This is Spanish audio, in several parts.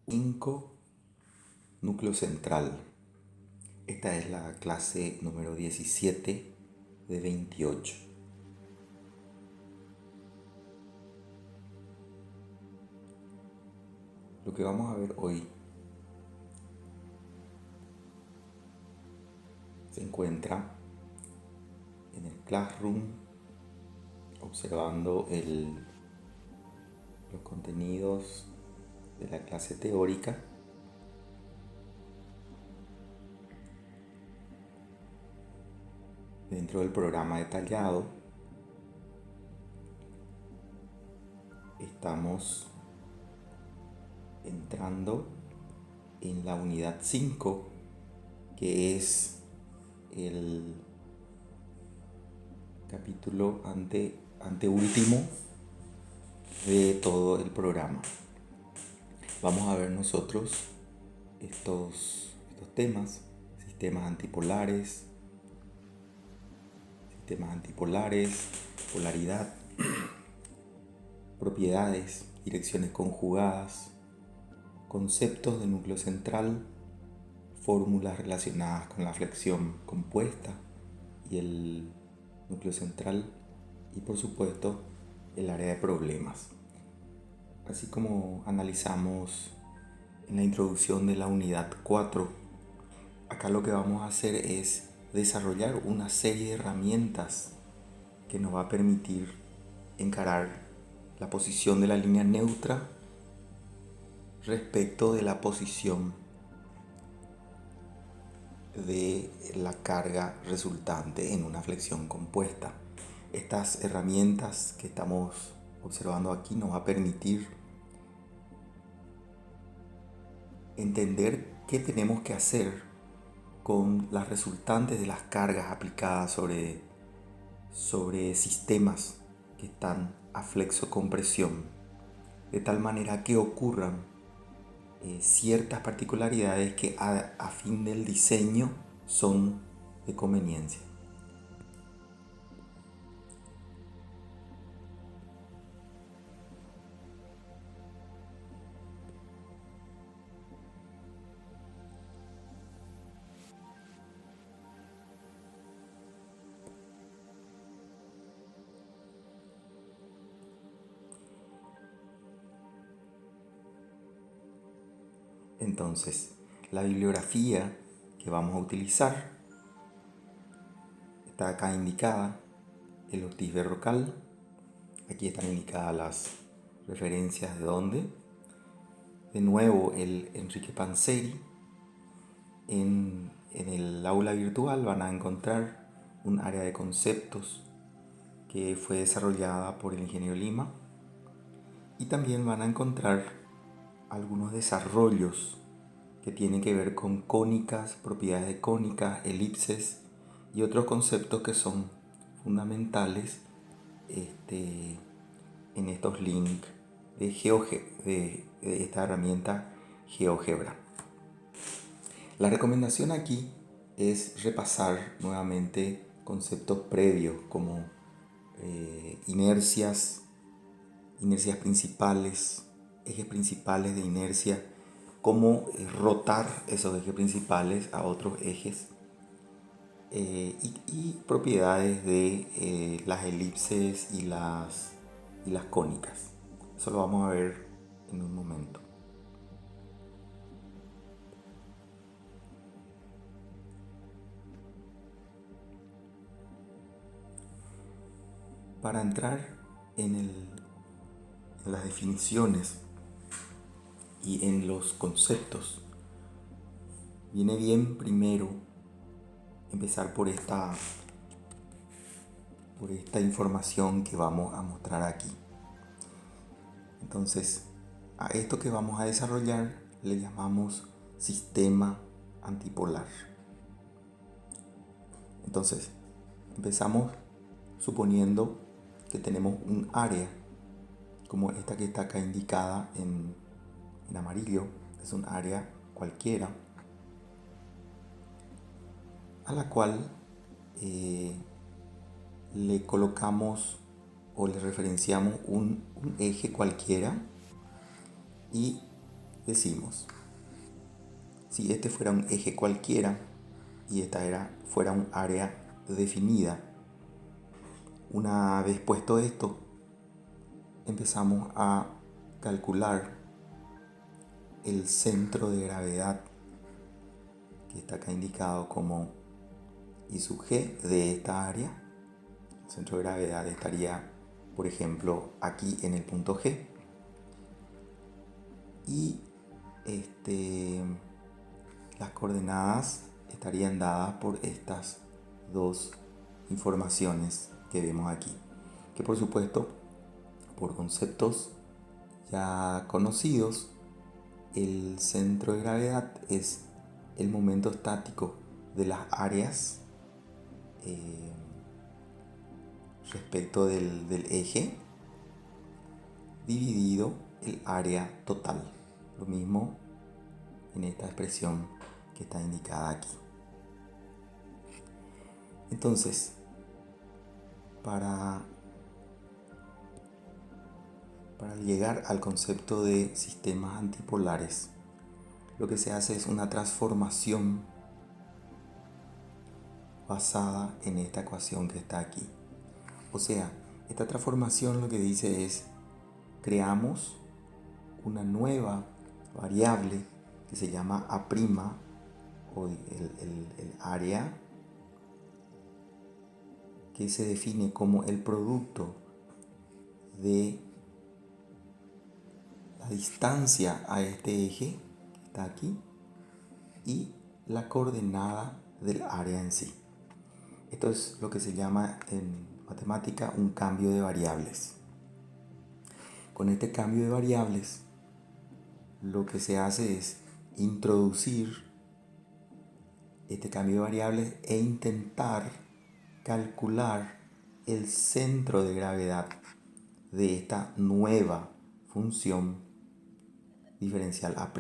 5, núcleo central. Esta es la clase número 17 de 28. Lo que vamos a ver hoy se encuentra en el Classroom, observando los contenidos de la clase teórica. Dentro del programa detallado estamos entrando en la unidad 5, que es el capítulo anteúltimo de todo el programa. Vamos a ver nosotros estos temas: sistemas antipolares, polaridad, propiedades, direcciones conjugadas, conceptos de núcleo central, fórmulas relacionadas con la flexión compuesta y el núcleo central, y por supuesto el área de problemas. Así como analizamos en la introducción de la unidad 4, acá lo que vamos a hacer es desarrollar una serie de herramientas que nos va a permitir encarar la posición de la línea neutra respecto de la posición de la carga resultante en una flexión compuesta. Estas herramientas que estamos observando aquí nos va a permitir entender qué tenemos que hacer con las resultantes de las cargas aplicadas sobre sistemas que están a flexocompresión, de tal manera que ocurran ciertas particularidades que a fin del diseño son de conveniencia. Entonces, la bibliografía que vamos a utilizar está acá indicada: el Ortiz Berrocal. Aquí están indicadas las referencias de dónde. De nuevo, el Enrique Panzeri. En el aula virtual van a encontrar un área de conceptos que fue desarrollada por el ingeniero Lima, y también van a encontrar algunos desarrollos que tienen que ver con cónicas, propiedades de cónicas, elipses y otros conceptos que son fundamentales en estos links de esta herramienta GeoGebra. La recomendación aquí es repasar nuevamente conceptos previos como inercias principales, ejes principales de inercia, cómo rotar esos ejes principales a otros ejes, y propiedades de las elipses y las cónicas. Eso lo vamos a ver en un momento. Para entrar en las definiciones y en los conceptos, viene bien primero empezar por esta información que vamos a mostrar aquí. Entonces, a esto que vamos a desarrollar le llamamos sistema antipolar. Entonces, empezamos suponiendo que tenemos un área como esta que está acá indicada en amarillo. Es un área cualquiera a la cual le colocamos o le referenciamos un eje cualquiera, y decimos, si este fuera un eje cualquiera y esta fuera un área definida, una vez puesto esto, empezamos a calcular el centro de gravedad que está acá indicado como I sub G de esta área. El centro de gravedad estaría, por ejemplo, aquí en el punto G. Y las coordenadas estarían dadas por estas dos informaciones que vemos aquí, que por supuesto, por conceptos ya conocidos, el centro de gravedad es el momento estático de las áreas respecto del eje dividido el área total. Lo mismo en esta expresión que está indicada aquí. Entonces, para llegar al concepto de sistemas antipolares, lo que se hace es una transformación basada en esta ecuación que está aquí. O sea, esta transformación lo que dice es, creamos una nueva variable que se llama A' o el área, que se define como el producto de la distancia a este eje que está aquí y la coordenada del área en sí. Esto es lo que se llama en matemática un cambio de variables. Con este cambio de variables, lo que se hace es introducir este cambio de variables e intentar calcular el centro de gravedad de esta nueva función diferencial A'.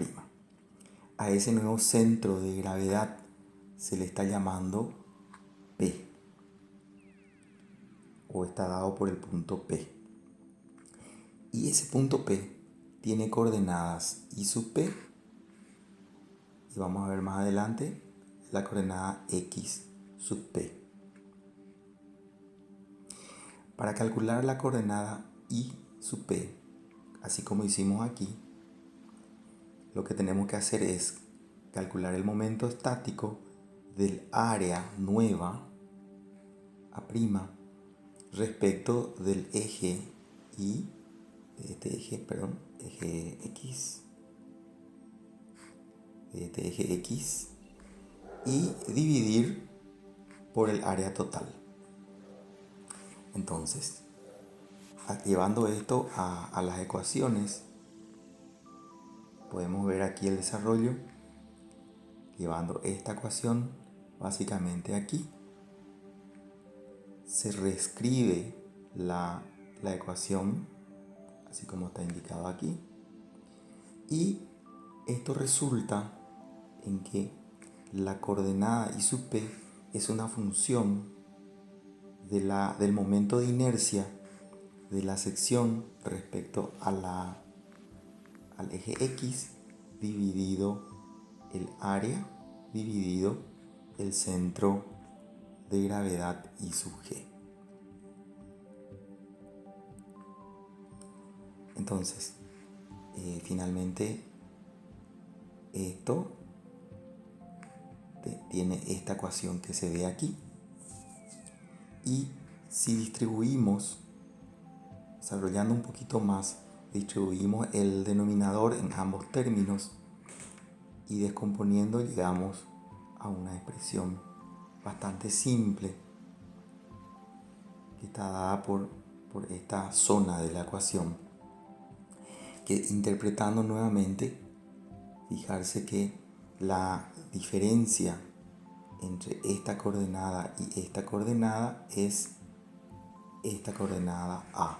A ese nuevo centro de gravedad se le está llamando P, o está dado por el punto P. Y ese punto P tiene coordenadas I sub P, y vamos a ver más adelante la coordenada X sub P. Para calcular la coordenada I sub P, así como hicimos aquí, lo que tenemos que hacer es calcular el momento estático del área nueva A' respecto del eje Y, eje X, de este eje X, y dividir por el área total. Entonces, llevando esto a las ecuaciones, podemos ver aquí el desarrollo, llevando esta ecuación básicamente aquí. Se reescribe la ecuación, así como está indicado aquí, y esto resulta en que la coordenada I sub P es una función del momento de inercia de la sección respecto al eje X dividido el área dividido el centro de gravedad I sub G. Entonces, finalmente esto tiene esta ecuación que se ve aquí. Y si distribuimos, desarrollando un poquito más, distribuimos el denominador en ambos términos y descomponiendo llegamos a una expresión bastante simple que está dada por esta zona de la ecuación, que interpretando nuevamente, fijarse que la diferencia entre esta coordenada y esta coordenada es esta coordenada A.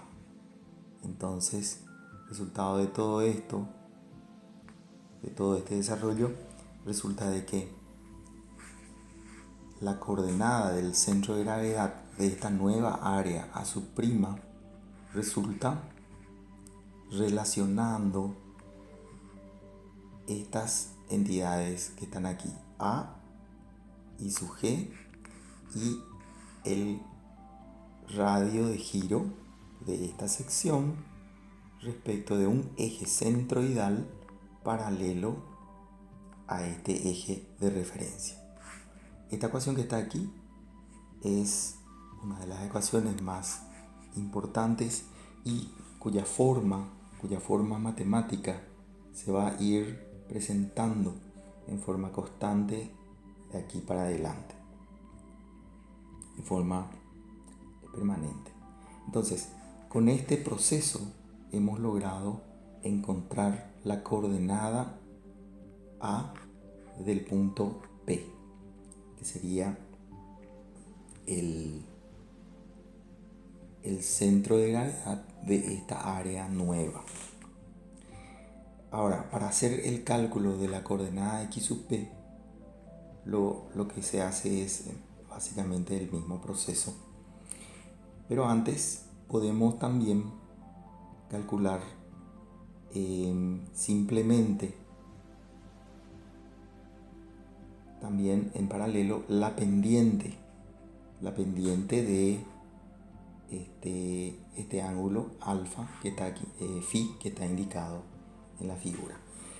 Entonces, resultado de todo esto, de todo este desarrollo, resulta de que la coordenada del centro de gravedad de esta nueva área A sub' resulta relacionando estas entidades que están aquí, A y su G, y el radio de giro de esta sección respecto de un eje centroidal paralelo a este eje de referencia. Esta ecuación que está aquí es una de las ecuaciones más importantes y cuya forma matemática se va a ir presentando en forma constante de aquí para adelante, en forma permanente. Entonces, con este proceso hemos logrado encontrar la coordenada A del punto P, que sería el centro de gravedad de esta área nueva. Ahora, para hacer el cálculo de la coordenada X sub P, lo que se hace es básicamente el mismo proceso. Pero antes podemos también calcular simplemente también en paralelo la pendiente de este ángulo alfa que está aquí, phi, que está indicado en la figura.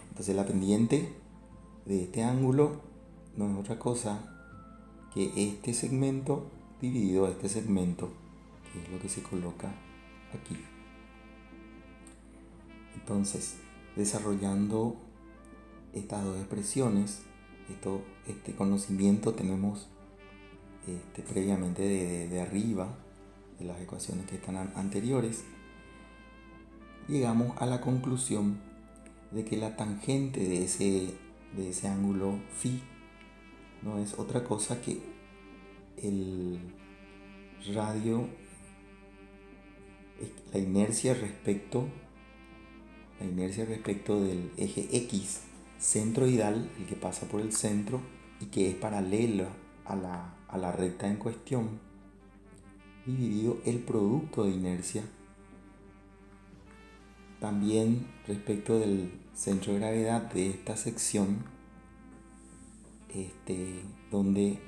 Entonces la pendiente de este ángulo no es otra cosa que este segmento dividido a este segmento, que es lo que se coloca aquí. Entonces, desarrollando estas dos expresiones, este conocimiento tenemos previamente de arriba, de las ecuaciones que están anteriores, llegamos a la conclusión de que la tangente de ese ángulo phi no es otra cosa que el radio, la inercia respecto del eje X centroidal, el que pasa por el centro y que es paralelo a la recta en cuestión, dividido el producto de inercia también respecto del centro de gravedad de esta sección, donde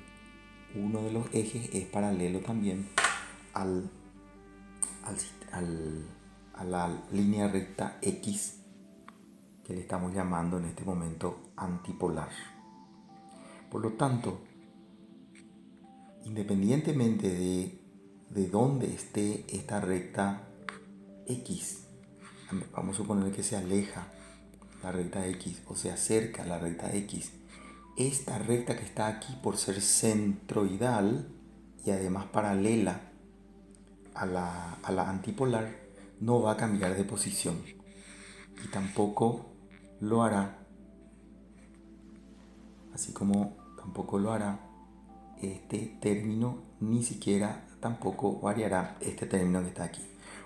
uno de los ejes es paralelo también a la línea recta X, que le estamos llamando en este momento antipolar. Por lo tanto, independientemente de dónde esté esta recta X, vamos a suponer que se aleja la recta X o se acerca a la recta X, esta recta que está aquí, por ser centroidal y además paralela a la antipolar, no va a cambiar de posición, y tampoco lo hará, así como tampoco lo hará este término, ni siquiera tampoco variará este término que está aquí.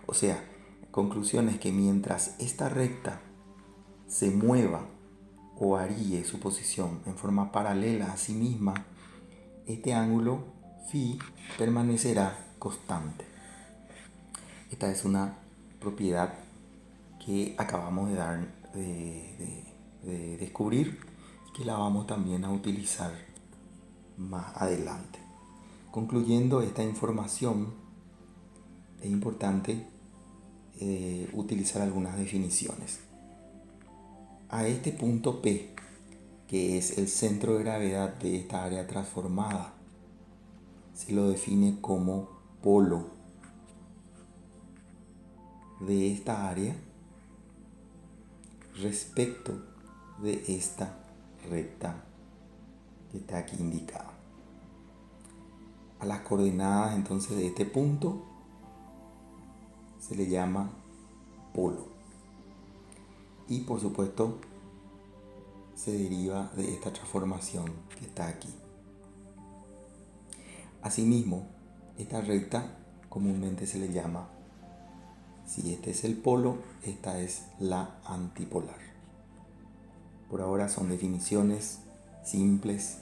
O sea, conclusión es que mientras esta recta se mueva o varíe su posición en forma paralela a sí misma, este ángulo phi permanecerá constante. Esta es una propiedad que acabamos de descubrir y que la vamos también a utilizar más adelante. Concluyendo esta información, es importante utilizar algunas definiciones. A este punto P, que es el centro de gravedad de esta área transformada, se lo define como polo de esta área respecto de esta recta que está aquí indicada. A las coordenadas entonces de este punto se le llama polo, y por supuesto se deriva de esta transformación que está aquí. Asimismo, esta recta comúnmente se le llama, si este es el polo, esta es la antipolar. Por ahora son definiciones simples,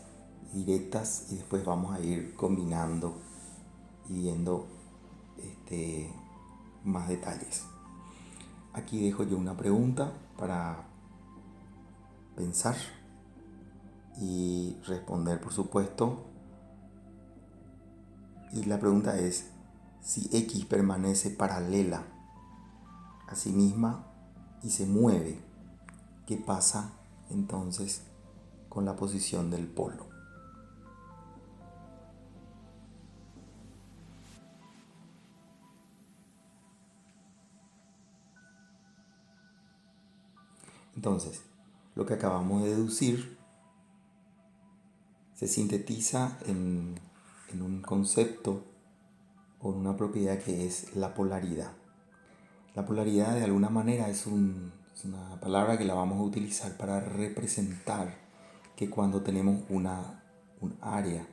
directas, y después vamos a ir combinando y viendo más detalles. Aquí dejo yo una pregunta para pensar y responder, por supuesto. Y la pregunta es, si X permanece paralela a sí misma y se mueve, ¿qué pasa entonces con la posición del polo? Entonces, lo que acabamos de deducir se sintetiza en un concepto o en una propiedad que es la polaridad. La polaridad de alguna manera es una palabra que la vamos a utilizar para representar que cuando tenemos un área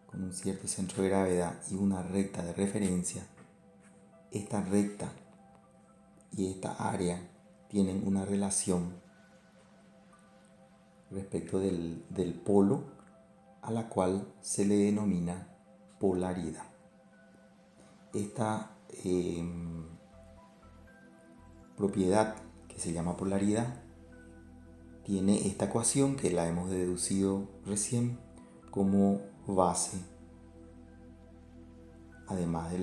con un cierto centro de gravedad y una recta de referencia, esta recta y esta área tienen una relación respecto del polo a la cual se le denomina polaridad. Esta propiedad que se llama polaridad tiene esta ecuación que la hemos deducido recién como base, además de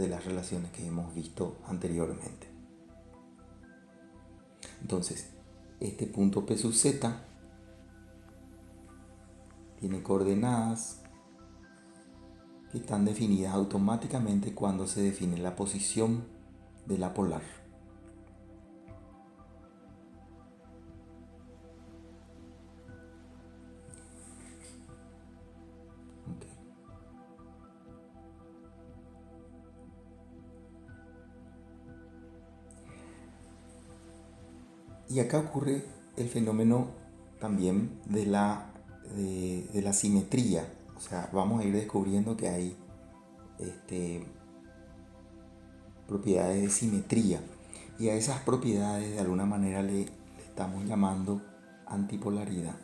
las relaciones que hemos visto anteriormente. Entonces, este punto P sub z tiene coordenadas que están definidas automáticamente cuando se define la posición de la polar. Okay. Y acá ocurre el fenómeno también de la simetría. O sea, vamos a ir descubriendo que hay propiedades de simetría. Y a esas propiedades de alguna manera le estamos llamando antipolaridad.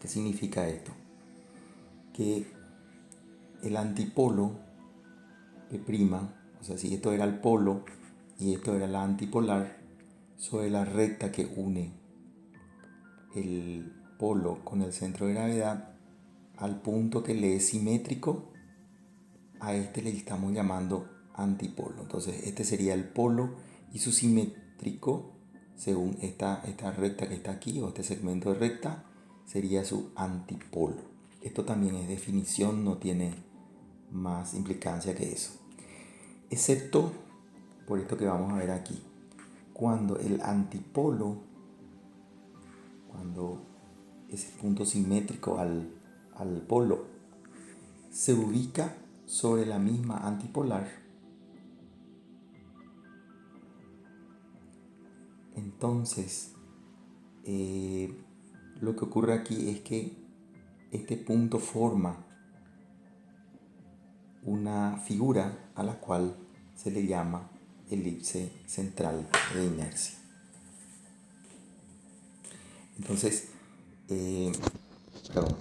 ¿Qué significa esto? Que el antipolo P', o sea, si esto era el polo y esto era la antipolar, sobre la recta que une el polo con el centro de gravedad al punto que le es simétrico, a este le estamos llamando antipolo. Entonces este sería el polo y su simétrico, según esta recta que está aquí o este segmento de recta, sería su antipolo. Esto también es definición, no tiene más implicancia que eso. Excepto por esto que vamos a ver aquí. Cuando el antipolo, cuando ese punto simétrico al polo se ubica sobre la misma antipolar, entonces lo que ocurre aquí es que este punto forma una figura a la cual se le llama elipse central de inercia. Entonces, perdón,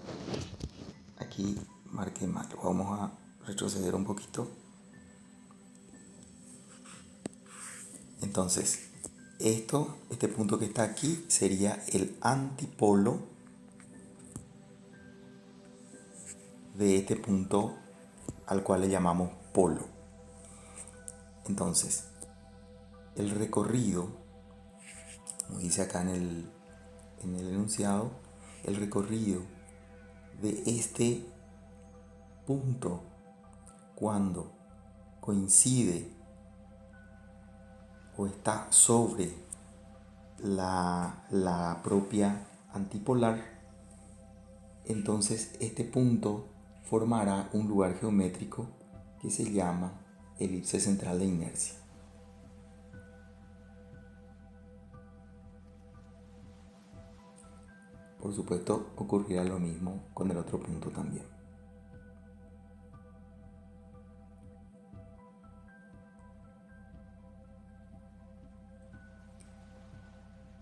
aquí marqué mal, vamos a retroceder un poquito. Entonces, este punto que está aquí sería el antipolo de este punto al cual le llamamos polo. Entonces, el recorrido, como dice acá en el enunciado, el recorrido de este punto cuando coincide o está sobre la propia antipolar, entonces este punto formará un lugar geométrico que se llama elipse central de inercia. Por supuesto, ocurrirá lo mismo con el otro punto también.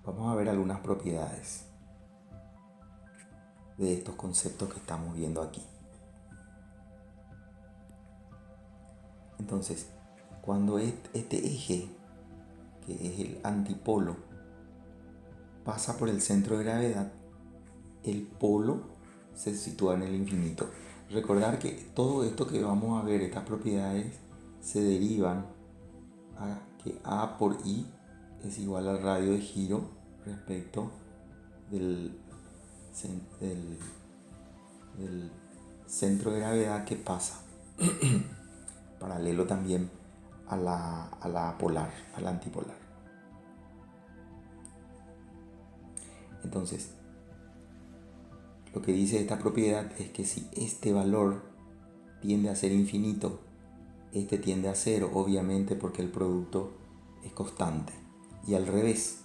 Vamos a ver algunas propiedades de estos conceptos que estamos viendo aquí. Entonces, cuando este eje, que es el antipolo, pasa por el centro de gravedad, el polo se sitúa en el infinito. Recordar que todo esto que vamos a ver, estas propiedades, se derivan a que A por I es igual al radio de giro respecto del centro de gravedad que pasa paralelo también a la polar, a la antipolar. Entonces, lo que dice esta propiedad es que si este valor tiende a ser infinito, este tiende a cero, obviamente porque el producto es constante. Y al revés,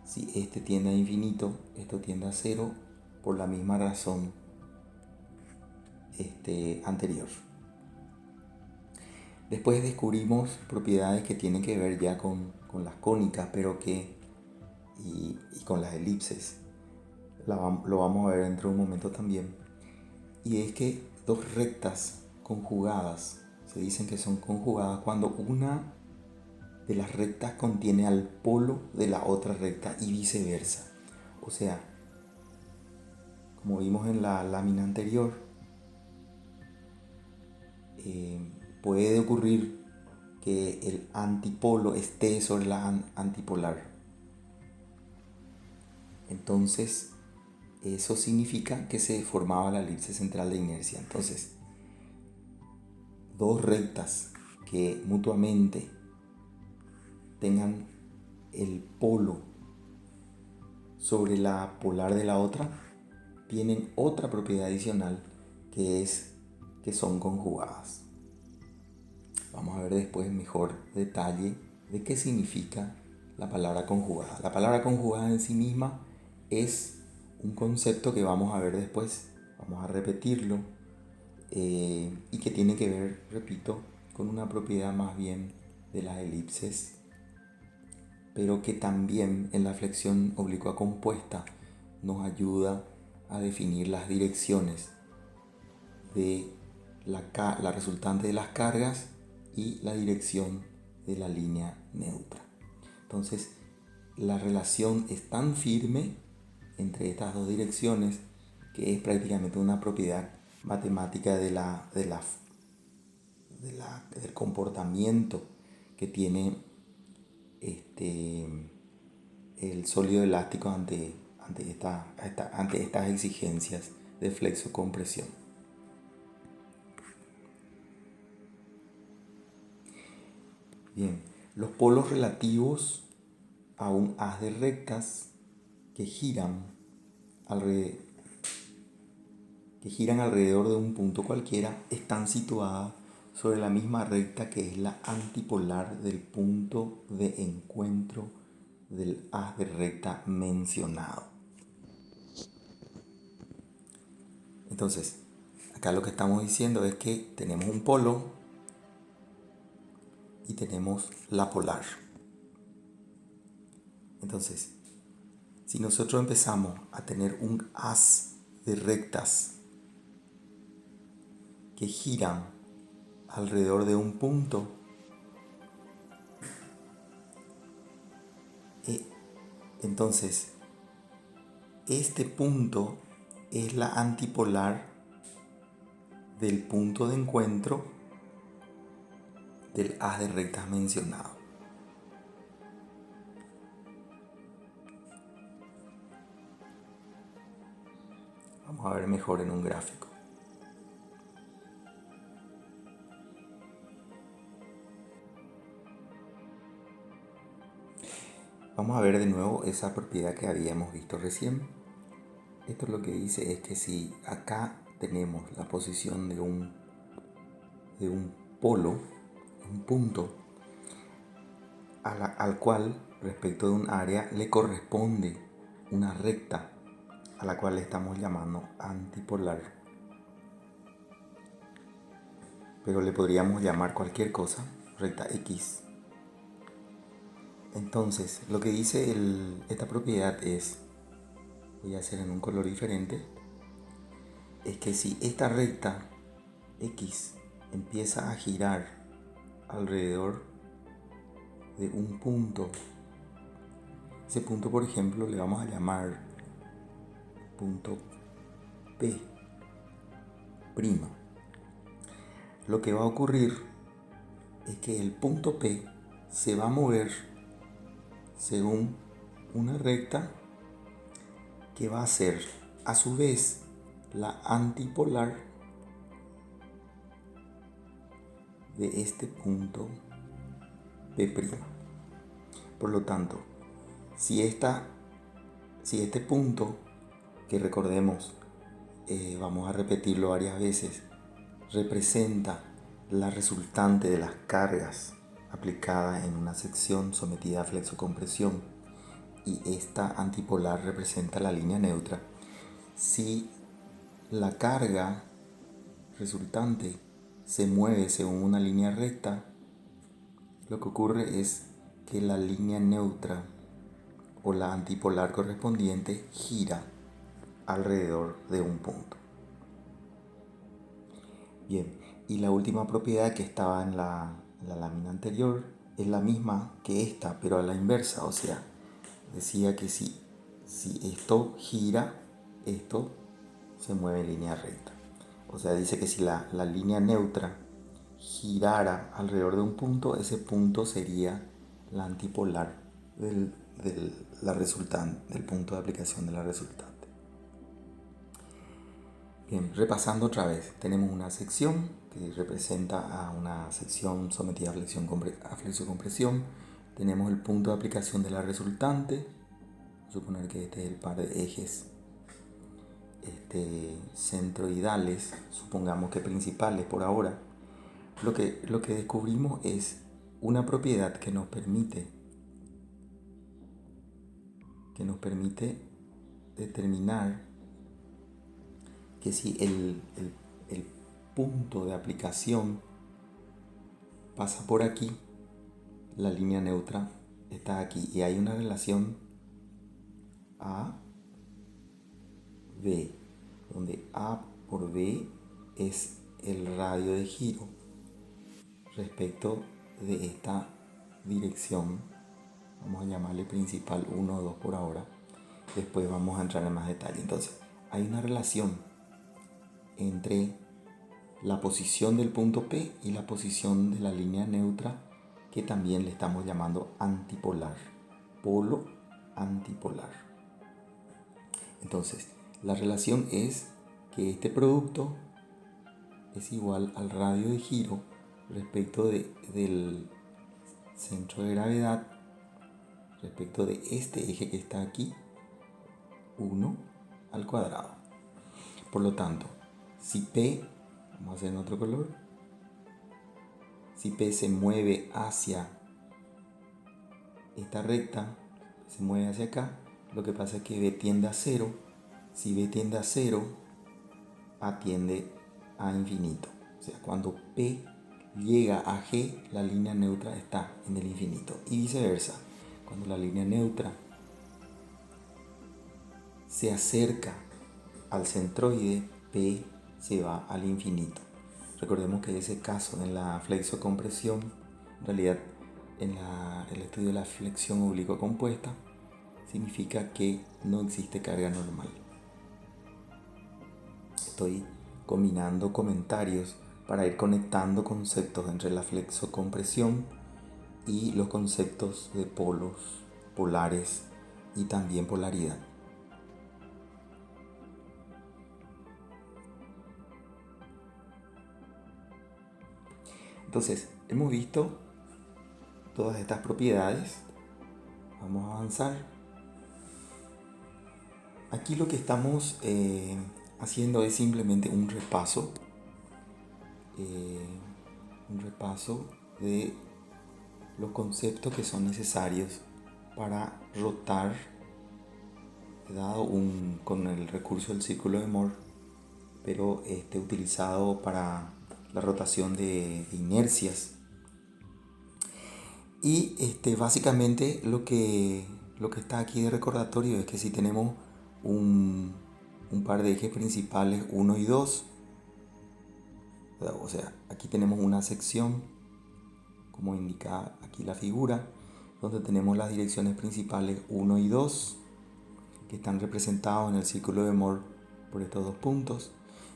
si este tiende a infinito, esto tiende a cero por la misma razón anterior. Después descubrimos propiedades que tienen que ver ya con las cónicas, pero y con las elipses. Lo vamos a ver dentro de un momento también. Y es que dos rectas conjugadas, se dicen que son conjugadas cuando una de las rectas contiene al polo de la otra recta y viceversa. O sea, como vimos en la lámina anterior, puede ocurrir que el antipolo esté sobre la antipolar. Entonces, eso significa que se formaba la elipse central de inercia. Entonces, dos rectas que mutuamente tengan el polo sobre la polar de la otra tienen otra propiedad adicional, que es que son conjugadas. Vamos a ver después mejor detalle de qué significa la palabra conjugada. La palabra conjugada en sí misma es un concepto que vamos a ver después, vamos a repetirlo, y que tiene que ver, repito, con una propiedad más bien de las elipses, pero que también en la flexión oblicua compuesta nos ayuda a definir las direcciones de la resultante de las cargas y la dirección de la línea neutra. Entonces, la relación es tan firme entre estas dos direcciones que es prácticamente una propiedad matemática del comportamiento que tiene el sólido elástico ante estas exigencias de flexo-compresión. Bien, los polos relativos a un haz de rectas que giran alrededor de un punto cualquiera están situadas sobre la misma recta que es la antipolar del punto de encuentro del haz de recta mencionado. Entonces, acá lo que estamos diciendo es que tenemos un polo y tenemos la polar. Entonces, si nosotros empezamos a tener un haz de rectas que giran alrededor de un punto, entonces este punto es la antipolar del punto de encuentro del haz de rectas mencionado. Vamos a ver mejor en un gráfico. Vamos a ver de nuevo esa propiedad que habíamos visto recién. Esto lo que dice es que si acá tenemos la posición de un polo, un punto, al cual respecto de un área le corresponde una recta a la cual le estamos llamando antipolar, pero le podríamos llamar cualquier cosa, recta X. Entonces, lo que dice esta propiedad es, voy a hacer en un color diferente, es que si esta recta X empieza a girar alrededor de un punto Ese punto, por ejemplo, le vamos a llamar punto P'. Lo que va a ocurrir es que el punto P se va a mover según una recta que va a ser a su vez la antipolar de este punto P'. Por lo tanto, si este punto, que recordemos, vamos a repetirlo varias veces, representa la resultante de las cargas aplicadas en una sección sometida a flexocompresión y esta antipolar representa la línea neutra. Si la carga resultante se mueve según una línea recta, lo que ocurre es que la línea neutra o la antipolar correspondiente gira alrededor de un punto. Bien, y la última propiedad que estaba en la lámina anterior es la misma que esta, pero a la inversa. O sea, decía que si esto gira, esto se mueve en línea recta. O sea, dice que si la línea neutra girara alrededor de un punto, ese punto sería la antipolar la resultante, del punto de aplicación de la resultante. Bien, repasando otra vez, tenemos una sección que representa a una sección sometida a flexocompresión. Tenemos el punto de aplicación de la resultante. Suponer que este es el par de ejes centroidales, supongamos que principales por ahora. Lo que descubrimos es una propiedad que nos permite determinar que si el punto de aplicación pasa por aquí, la línea neutra está aquí y hay una relación A, B, donde A por B es el radio de giro respecto de esta dirección. Vamos a llamarle principal 1 o 2 por ahora. Después vamos a entrar en más detalle. Entonces, hay una relación entre la posición del punto P y la posición de la línea neutra, que también le estamos llamando antipolar, polo antipolar. Entonces, la relación es que este producto es igual al radio de giro respecto del centro de gravedad, respecto de este eje que está aquí, 1 al cuadrado. Por lo tanto, si P, vamos a hacer en otro color, si P se mueve hacia esta recta, se mueve hacia acá, lo que pasa es que B tiende a 0. Si B tiende a 0, A tiende a infinito. O sea, cuando P llega a G, la línea neutra está en el infinito. Y viceversa, cuando la línea neutra se acerca al centroide, P se va al infinito. Recordemos que en ese caso, en la flexocompresión, en realidad en el estudio de la flexión oblicua compuesta, significa que no existe carga normal. Estoy combinando comentarios para ir conectando conceptos entre la flexocompresión y los conceptos de polos, polares y también polaridad. Entonces, hemos visto todas estas propiedades. Vamos a avanzar. Aquí lo que estamos haciendo es simplemente un repaso de los conceptos que son necesarios para rotar, con el recurso del círculo de Moore, pero utilizado para la rotación de inercias. Y básicamente lo que está aquí de recordatorio es que si tenemos un par de ejes principales 1 y 2, o sea, aquí tenemos una sección, como indica aquí la figura, donde tenemos las direcciones principales 1 y 2, que están representados en el círculo de Moore por estos dos puntos.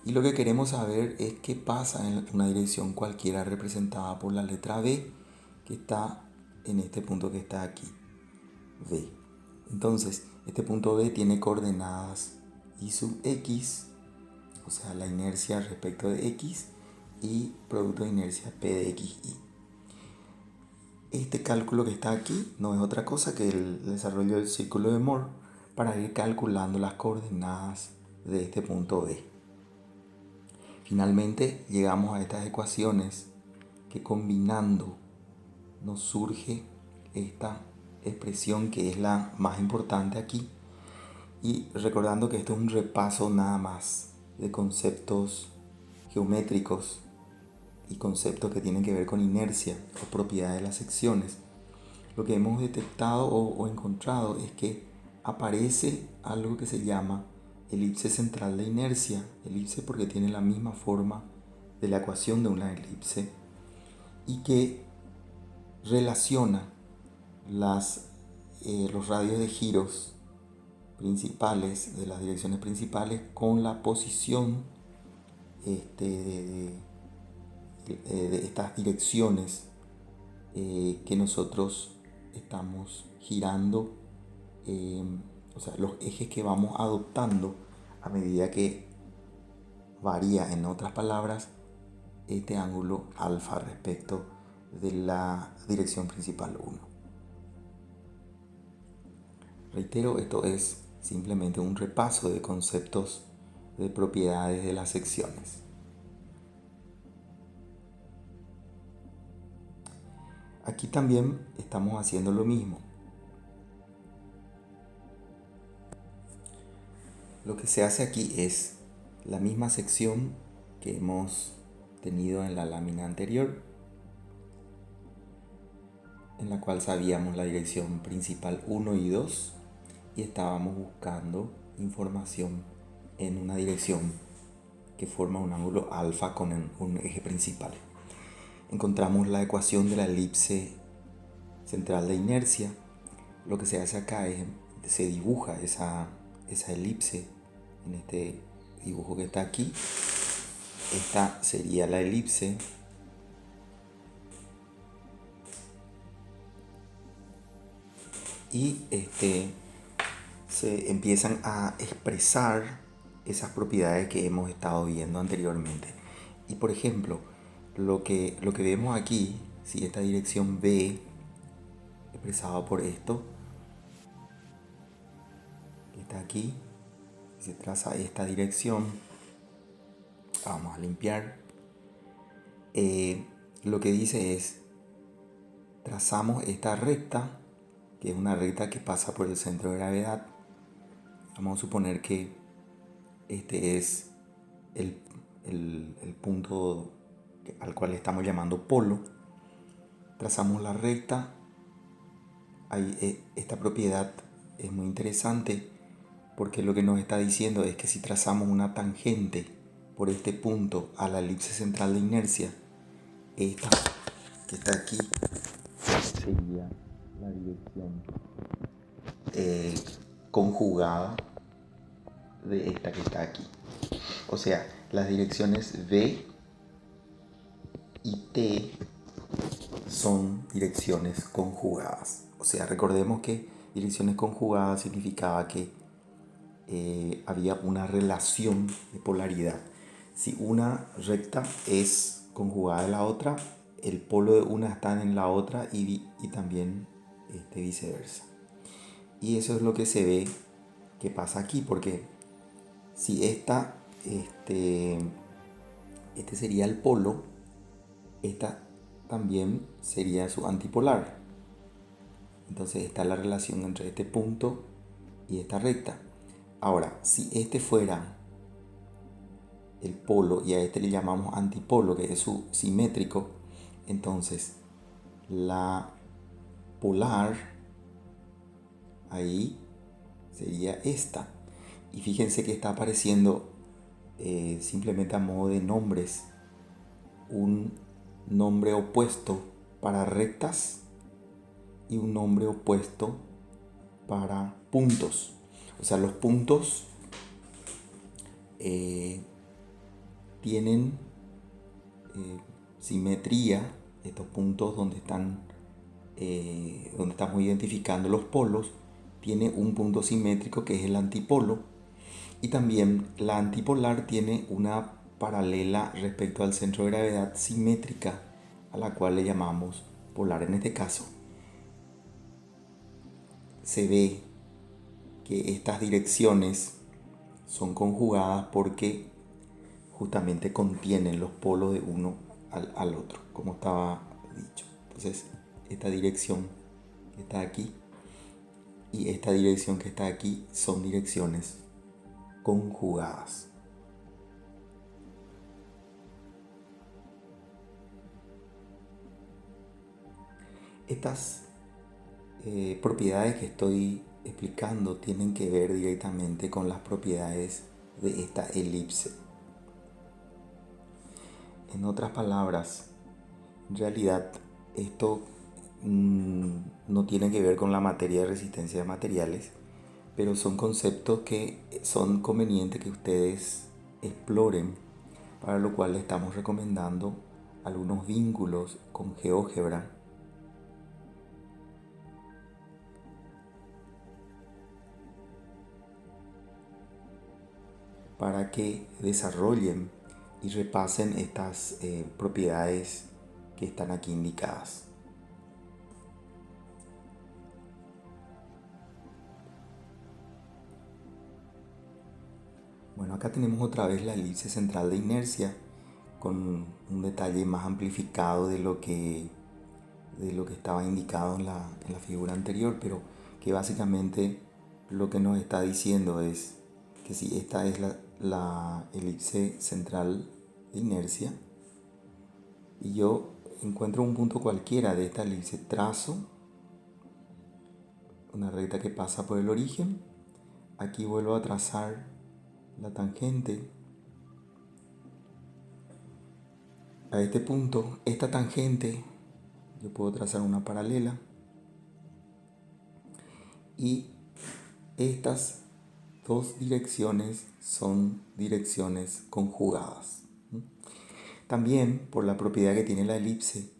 Y lo que queremos saber es qué pasa en una dirección cualquiera representada por la letra B, que está en este punto que está aquí, B. Entonces, este punto B tiene coordenadas y sub x, o sea, la inercia respecto de x, y producto de inercia P de xy. Este cálculo que está aquí no es otra cosa que el desarrollo del círculo de Moore para ir calculando las coordenadas de este punto B. Finalmente llegamos a estas ecuaciones que combinando nos surge esta expresión que es la más importante aquí, y recordando que esto es un repaso nada más de conceptos geométricos y conceptos que tienen que ver con inercia o propiedades de las secciones. Lo que hemos detectado o encontrado es que aparece algo que se llama elipse central de inercia, elipse porque tiene la misma forma de la ecuación de una elipse, y que relaciona los radios de giros principales de las direcciones principales con la posición de estas direcciones que nosotros estamos girando, o sea, los ejes que vamos adoptando a medida que varía, en otras palabras, este ángulo alfa respecto de la dirección principal 1. Reitero, esto es simplemente un repaso de conceptos de propiedades de las secciones. Aquí también estamos haciendo lo mismo. Lo que se hace aquí es la misma sección que hemos tenido en la lámina anterior, en la cual sabíamos la dirección principal 1 y 2 y estábamos buscando información en una dirección que forma un ángulo alfa con un eje principal. Encontramos la ecuación de la elipse central de inercia. Lo que se hace acá es se dibuja esa elipse en este dibujo que está aquí. Esta sería la elipse y se empiezan a expresar esas propiedades que hemos estado viendo anteriormente. Y por ejemplo, lo que vemos aquí, si esta dirección B expresado por esto que está aquí, se traza esta dirección, vamos a limpiar, lo que dice es, trazamos esta recta, que es una recta que pasa por el centro de gravedad. Vamos a suponer que este es el punto al cual estamos llamando polo. Trazamos la recta. Esta propiedad es muy interesante porque lo que nos está diciendo es que si trazamos una tangente por este punto a la elipse central de inercia, esta que está aquí sería la dirección conjugada de esta que está aquí. O sea, las direcciones V y T son direcciones conjugadas. O sea, recordemos que direcciones conjugadas significaba que había una relación de polaridad. Si una recta es conjugada de la otra, el polo de una está en la otra y también viceversa. Y eso es lo que se ve que pasa aquí, porque si este sería el polo, esta también sería su antipolar. Entonces está la relación entre este punto y esta recta. Ahora, si este fuera el polo y a este le llamamos antipolo, que es su simétrico, entonces la polar ahí sería esta. Y fíjense que está apareciendo simplemente a modo de nombres un nombre opuesto para rectas y un nombre opuesto para puntos. O sea, los puntos tienen simetría. Estos puntos donde estamos identificando los polos, tiene un punto simétrico que es el antipolo, y también la antipolar tiene una paralela respecto al centro de gravedad simétrica, a la cual le llamamos polar. En este caso se ve que estas direcciones son conjugadas porque justamente contienen los polos de uno al otro, como estaba dicho. Entonces, esta dirección que está aquí y esta dirección que está aquí son direcciones conjugadas. Estas propiedades que estoy explicando tienen que ver directamente con las propiedades de esta elipse. En otras palabras, en realidad esto no tiene que ver con la materia de resistencia de materiales, pero son conceptos que son convenientes que ustedes exploren, para lo cual les estamos recomendando algunos vínculos con GeoGebra para que desarrollen y repasen estas propiedades que están aquí indicadas. Bueno, acá tenemos otra vez la elipse central de inercia con un detalle más amplificado de lo que estaba indicado en la figura anterior, pero que básicamente lo que nos está diciendo es que si esta es la elipse central de inercia y yo encuentro un punto cualquiera de esta elipse, trazo una recta que pasa por el origen, aquí vuelvo a trazar la tangente a este punto. Esta tangente yo puedo trazar una paralela y estas dos direcciones son direcciones conjugadas. También por la propiedad que tiene la elipse,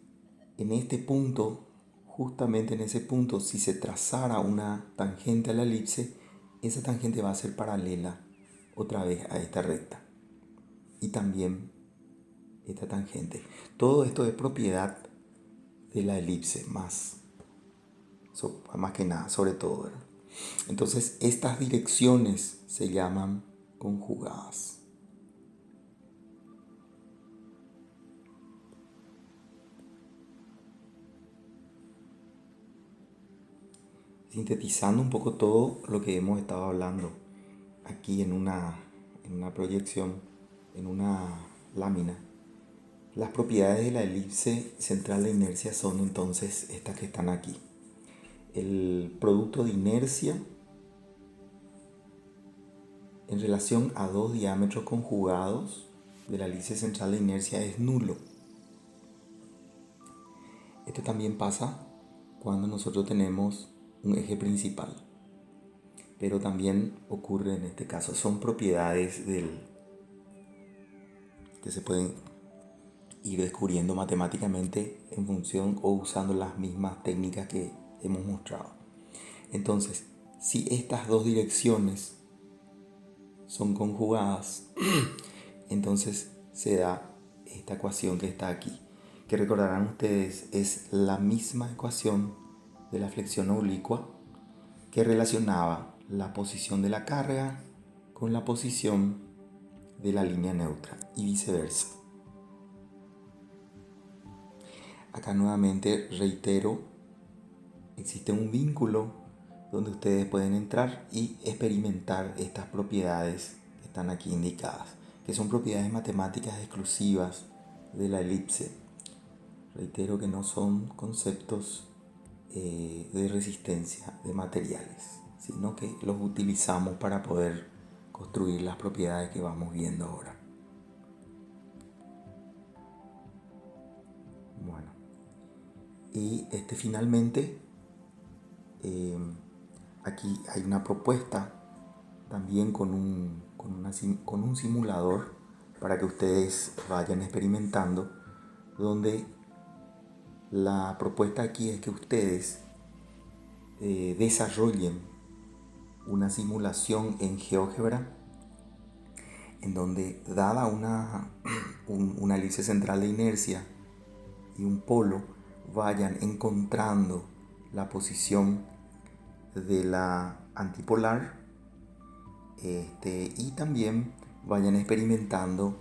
en este punto, justamente en ese punto, si se trazara una tangente a la elipse, esa tangente va a ser paralela otra vez a esta recta. Y también esta tangente. Todo esto es propiedad de la elipse, más que nada, sobre todo, ¿verdad? Entonces, estas direcciones se llaman conjugadas. Sintetizando un poco todo lo que hemos estado hablando aquí en una proyección, en una lámina, las propiedades de la elipse central de inercia son entonces estas que están aquí. El producto de inercia en relación a dos diámetros conjugados de la elipse central de inercia es nulo. Esto también pasa cuando nosotros tenemos un eje principal, pero también ocurre en este caso. Son propiedades que se pueden ir descubriendo matemáticamente en función o usando las mismas técnicas que hemos mostrado. Entonces, si estas dos direcciones son conjugadas, entonces se da esta ecuación que está aquí, que recordarán ustedes es la misma ecuación de la flexión oblicua que relacionaba la posición de la carga con la posición de la línea neutra y viceversa. Acá nuevamente reitero, existe un vínculo donde ustedes pueden entrar y experimentar estas propiedades que están aquí indicadas, que son propiedades matemáticas exclusivas de la elipse. Reitero que no son conceptos de resistencia de materiales, sino que los utilizamos para poder construir las propiedades que vamos viendo ahora. Bueno, y finalmente Eh, Aquí hay una propuesta también con un simulador para que ustedes vayan experimentando, donde la propuesta aquí es que ustedes desarrollen una simulación en GeoGebra en donde, dada una elipse central de inercia y un polo, vayan encontrando la posición de la antipolar, y también vayan experimentando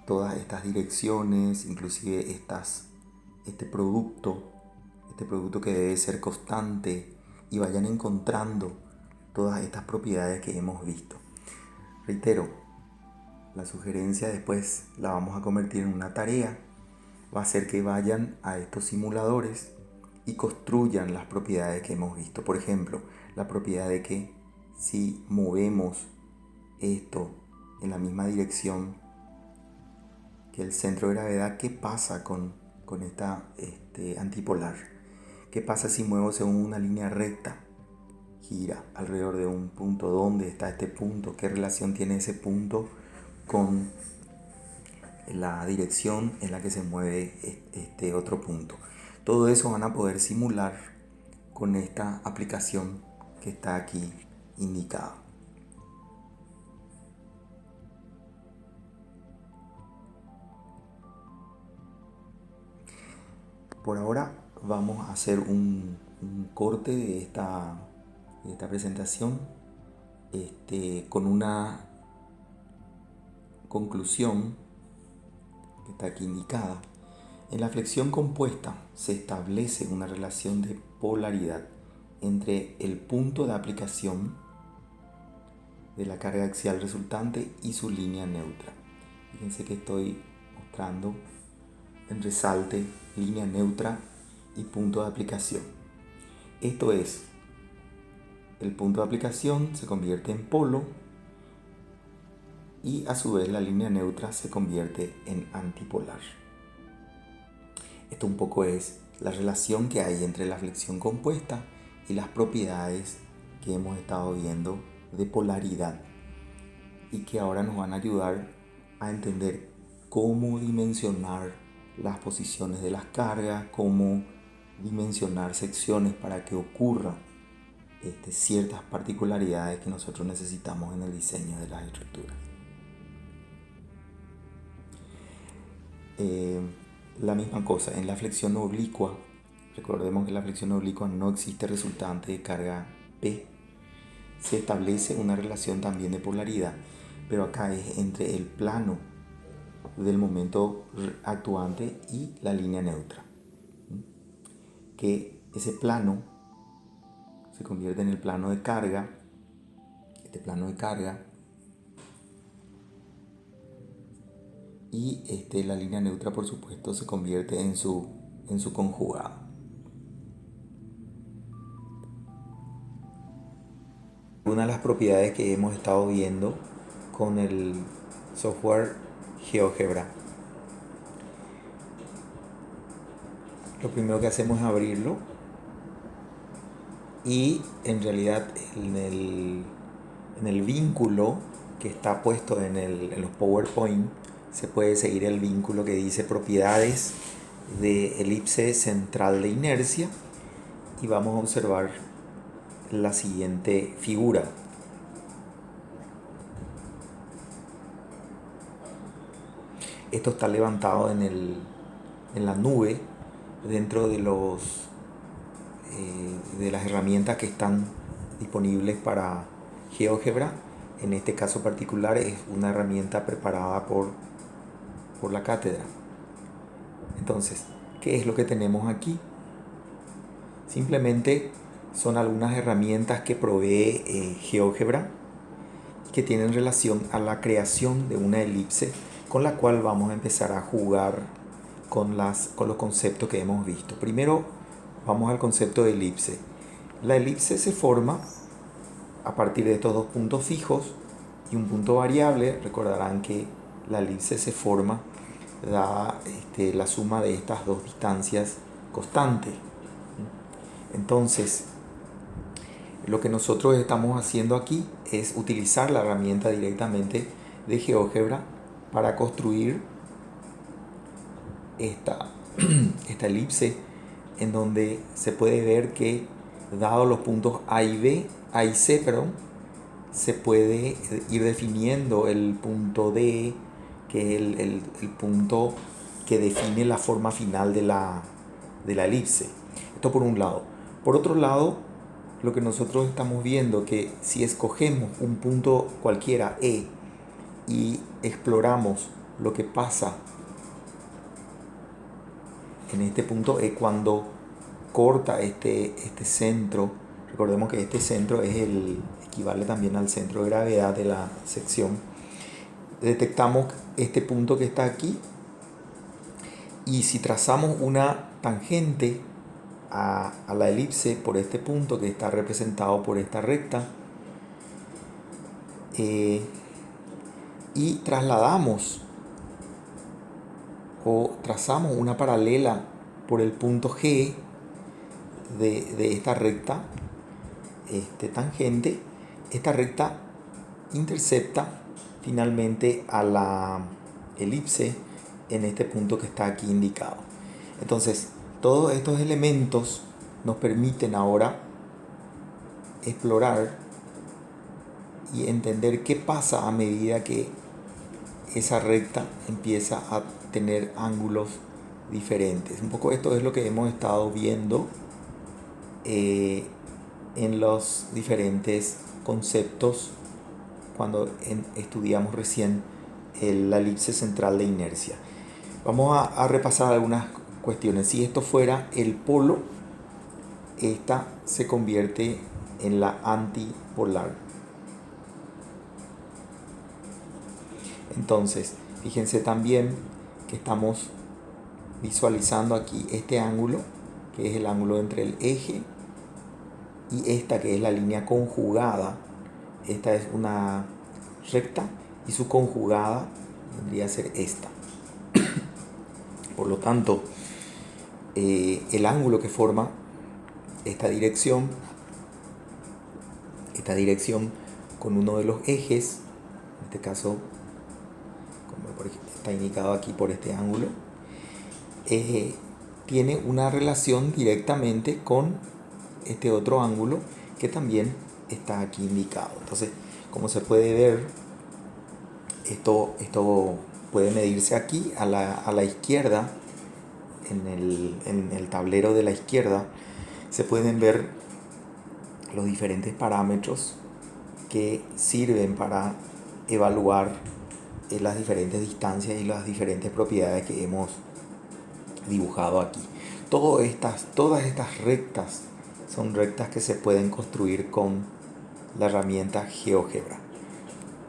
todas estas direcciones, inclusive este producto, este producto que debe ser constante, y vayan encontrando todas estas propiedades que hemos visto. Reitero, la sugerencia después la vamos a convertir en una tarea. Va a ser que vayan a estos simuladores y construyan las propiedades que hemos visto. Por ejemplo, la propiedad de que si movemos esto en la misma dirección que el centro de gravedad, ¿qué pasa con esta antipolar? ¿Qué pasa si muevo según una línea recta? Gira alrededor de un punto. ¿Dónde está este punto? ¿Qué relación tiene ese punto con la dirección en la que se mueve este otro punto? Todo eso van a poder simular con esta aplicación que está aquí indicada. Por ahora vamos a hacer un corte de esta presentación, con una conclusión que está aquí indicada. En la flexión compuesta se establece una relación de polaridad entre el punto de aplicación de la carga axial resultante y su línea neutra. Fíjense que estoy mostrando en resalte línea neutra y punto de aplicación. Esto es, el punto de aplicación se convierte en polo y a su vez la línea neutra se convierte en antipolar. Esto un poco es la relación que hay entre la flexión compuesta y las propiedades que hemos estado viendo de polaridad, y que ahora nos van a ayudar a entender cómo dimensionar las posiciones de las cargas, cómo dimensionar secciones para que ocurran ciertas particularidades que nosotros necesitamos en el diseño de las estructuras. La misma cosa en la flexión oblicua. Recordemos que en la flexión oblicua no existe resultante de carga P. Se establece una relación también de polaridad, pero acá es entre el plano del momento actuante y la línea neutra, que ese plano se convierte en el plano de carga. Este plano de carga y la línea neutra, por supuesto, se convierte en su conjugado. Una de las propiedades que hemos estado viendo con el software GeoGebra. Lo primero que hacemos es abrirlo, y en realidad en el vínculo que está puesto en los PowerPoint se puede seguir el vínculo que dice propiedades de elipse central de inercia, y vamos a observar la siguiente figura. Esto está levantado en la nube, dentro de de las herramientas que están disponibles para GeoGebra. En este caso particular es una herramienta preparada por la cátedra. Entonces, ¿qué es lo que tenemos aquí? Simplemente son algunas herramientas que provee GeoGebra, que tienen relación a la creación de una elipse, con la cual vamos a empezar a jugar con los conceptos que hemos visto. Primero vamos al concepto de elipse. La elipse se forma a partir de estos dos puntos fijos y un punto variable. Recordarán que la elipse se forma dada la suma de estas dos distancias constante. Entonces, Lo que nosotros estamos haciendo aquí es utilizar la herramienta directamente de GeoGebra para construir esta, esta elipse, en donde se puede ver que, dado los puntos A y C, se puede ir definiendo el punto D, que es el punto que define la forma final de la elipse. Esto por un lado. Por otro lado, lo que nosotros estamos viendo, que si escogemos un punto cualquiera, E, y exploramos lo que pasa en este punto E cuando corta este centro, recordemos que este centro equivale también al centro de gravedad de la sección, detectamos este punto que está aquí, y si trazamos una tangente a la elipse por este punto que está representado por esta recta, y trasladamos o trazamos una paralela por el punto G de esta recta, tangente, esta recta intercepta finalmente a la elipse en este punto que está aquí indicado. Entonces, todos estos elementos nos permiten ahora explorar y entender qué pasa a medida que esa recta empieza a tener ángulos diferentes. Un poco esto es lo que hemos estado viendo en los diferentes conceptos cuando estudiamos recién la elipse central de inercia. Vamos a repasar algunas cuestiones. Si esto fuera el polo, esta se convierte en la antipolar. Entonces, fíjense también que estamos visualizando aquí este ángulo, que es el ángulo entre el eje y esta, que es la línea conjugada. Esta es una recta y su conjugada vendría a ser esta. Por lo tanto, el ángulo que forma esta dirección con uno de los ejes, en este caso como está indicado aquí por este ángulo, tiene una relación directamente con este otro ángulo que también está aquí indicado. Entonces, como se puede ver, esto puede medirse aquí a la izquierda, en el tablero de la izquierda se pueden ver los diferentes parámetros que sirven para evaluar las diferentes distancias y las diferentes propiedades que hemos dibujado aquí. Todas estas rectas son rectas que se pueden construir con la herramienta GeoGebra.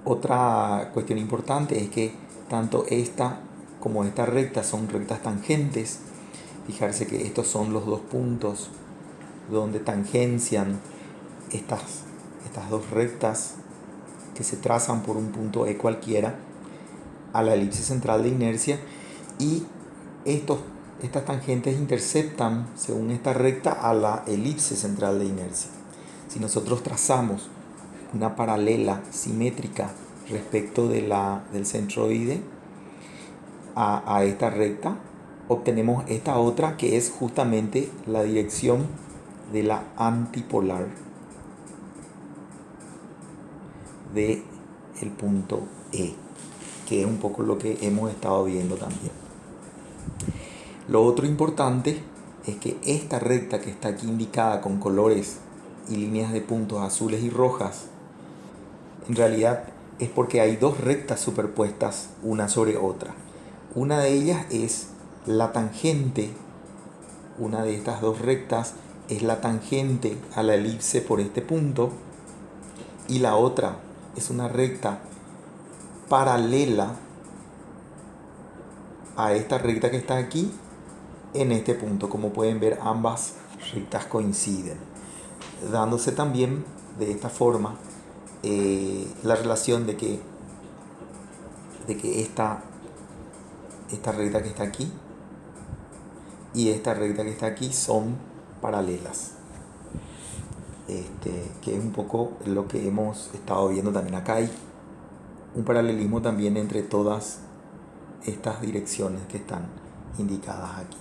Otra cuestión importante es que tanto esta como esta recta son rectas tangentes. Fijarse que estos son los dos puntos donde tangencian estas dos rectas que se trazan por un punto E cualquiera a la elipse central de inercia, y estas tangentes interceptan según esta recta a la elipse central de inercia. Si nosotros trazamos una paralela simétrica respecto del centroide a esta recta, obtenemos esta otra, que es justamente la dirección de la antipolar de el punto E, que es un poco lo que hemos estado viendo también. Lo otro importante es que esta recta que está aquí indicada con colores y líneas de puntos azules y rojas, en realidad es porque hay dos rectas superpuestas una sobre otra. Una de ellas es la tangente, una de estas dos rectas es la tangente a la elipse por este punto, y la otra es una recta paralela a esta recta que está aquí en este punto. Como pueden ver, ambas rectas coinciden, dándose también de esta forma la relación de que esta recta que está aquí y esta recta que está aquí son paralelas. que es un poco lo que hemos estado viendo también acá. Hay un paralelismo también entre todas estas direcciones que están indicadas aquí.